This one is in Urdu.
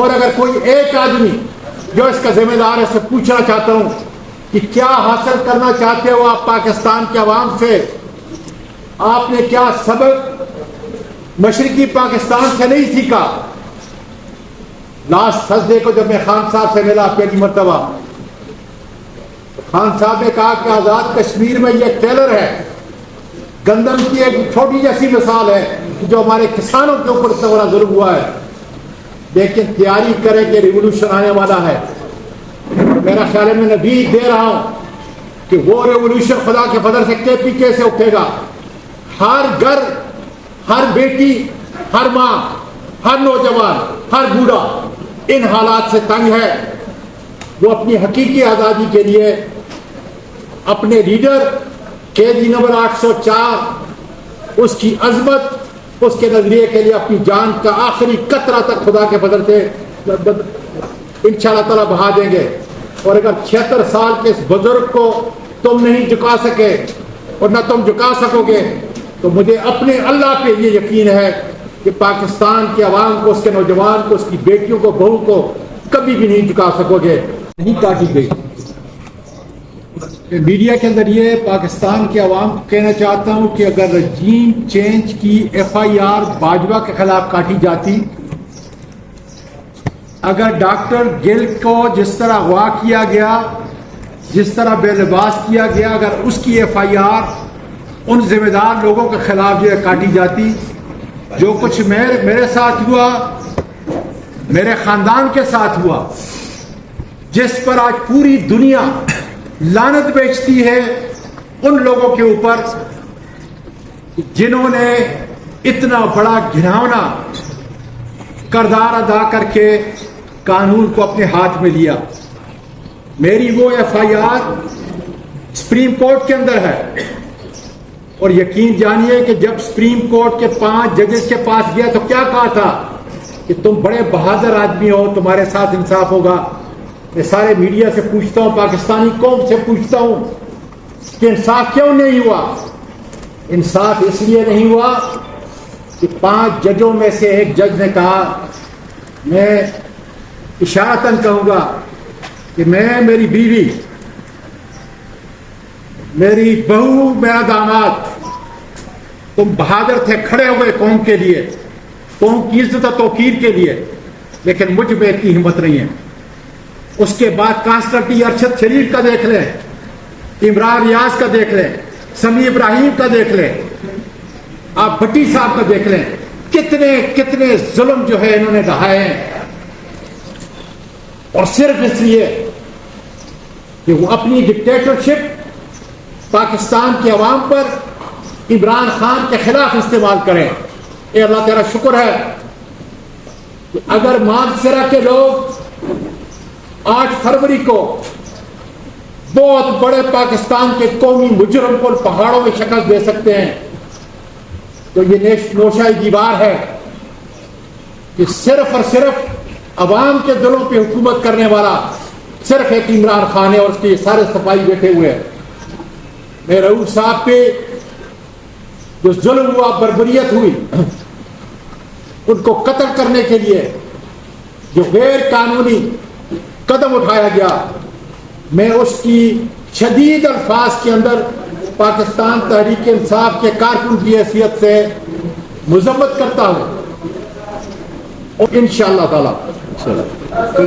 اور اگر کوئی ایک آدمی جو اس کا ذمہ دار ہے سے پوچھنا چاہتا ہوں کہ کیا حاصل کرنا چاہتے ہو آپ پاکستان کے عوام سے؟ آپ نے کیا سبق مشرقی پاکستان سے نہیں سیکھا؟ لاسٹ تھرسڈے کو جب میں خان صاحب سے ملا پہلی مرتبہ، خان صاحب نے کہا کہ آزاد کشمیر میں یہ ٹیلر ہے، گندم کی ایک چھوٹی جیسی مثال ہے جو ہمارے کسانوں کے اوپر اتنا بڑا ظلم ہوا ہے، لیکن تیاری کرے کہ ریولوشن آنے والا ہے۔ میرا خیال ہے میں نبی دے رہا ہوں کہ وہ ریولوشن خدا کے فضل سے KPK سے اٹھے گا۔ ہر گھر، ہر بیٹی، ہر ماں، ہر نوجوان، ہر بوڑھا ان حالات سے تنگ ہے۔ وہ اپنی حقیقی آزادی کے لیے اپنے لیڈر قیدی نمبر 804 اس کی عظمت، اس کے نظریے کے لیے اپنی جان کا آخری قطرہ تک خدا کے فضل سے انشاءاللہ تعالیٰ بہا دیں گے۔ اور اگر 76 سال کے اس بزرگ کو تم نہیں جھکا سکے اور نہ تم جھکا سکو گے تو مجھے اپنے اللہ پہ یہ یقین ہے کہ پاکستان کے عوام کو، اس کے نوجوان کو، اس کی بیٹیوں کو، بہو کو کبھی بھی نہیں جھکا سکو گے۔ نہیں کاٹی گئی۔ میڈیا کے ذریعے پاکستان کے عوام کو کہنا چاہتا ہوں کہ اگر رجیم چینج کی FIR باجوہ کے خلاف کاٹی جاتی، اگر ڈاکٹر گل کو جس طرح اغوا کیا گیا، جس طرح بے لباس کیا گیا، اگر اس کی FIR ان ذمہ دار لوگوں کے خلاف جو ہے کاٹی جاتی، جو کچھ میرے ساتھ ہوا، میرے خاندان کے ساتھ ہوا، جس پر آج پوری دنیا لعنت بیچتی ہے ان لوگوں کے اوپر جنہوں نے اتنا بڑا گھناؤنا کردار ادا کر کے قانون کو اپنے ہاتھ میں لیا۔ میری وہ FIR سپریم کورٹ کے اندر ہے، اور یقین جانیے کہ جب سپریم کورٹ کے 5 ججز کے پاس گیا تو کیا کہا تھا کہ تم بڑے بہادر آدمی ہو، تمہارے ساتھ انصاف ہوگا۔ میں سارے میڈیا سے پوچھتا ہوں، پاکستانی قوم سے پوچھتا ہوں کہ انصاف کیوں نہیں ہوا؟ انصاف اس لیے نہیں ہوا کہ 5 ججوں میں سے ایک جج نے کہا، میں اشارتاً کہوں گا کہ میں، میری بیوی، میری بہو، میرا داماد، تم بہادر تھے، کھڑے ہوئے قوم کے لیے، قوم کی عزت و توقیر کے لیے، لیکن مجھ میں اتنی ہمت نہیں ہے۔ اس کے بعد کانسٹنٹی ارشد شریف کا دیکھ لیں، عمران ریاض کا دیکھ لیں، سمیع ابراہیم کا دیکھ لیں، آپ بھٹی صاحب کا دیکھ لیں، کتنے ظلم جو ہے انہوں نے ڈھائے ہیں، اور صرف اس لیے کہ وہ اپنی ڈکٹیٹرشپ پاکستان کے عوام پر عمران خان کے خلاف استعمال کریں۔ اے اللہ تیرا شکر ہے کہ اگر مانسرا کے لوگ 8 فروری کو بہت بڑے پاکستان کے قومی مجرم کو پہاڑوں میں شکست دے سکتے ہیں تو یہ نوشہ دیوار ہے کہ صرف اور صرف عوام کے دلوں پہ حکومت کرنے والا صرف ایک عمران خان ہے، اور اس کے سارے صفائی بیٹھے ہوئے ہیں۔ میں رؤوف صاحب پہ جو ظلم ہوا، بربریت ہوئی، ان کو قتل کرنے کے لیے جو غیر قانونی قدم اٹھایا گیا، میں اس کی شدید الفاظ کے اندر پاکستان تحریک انصاف کے کارکن کی حیثیت سے مذمت کرتا ہوں، اور انشاءاللہ تعالی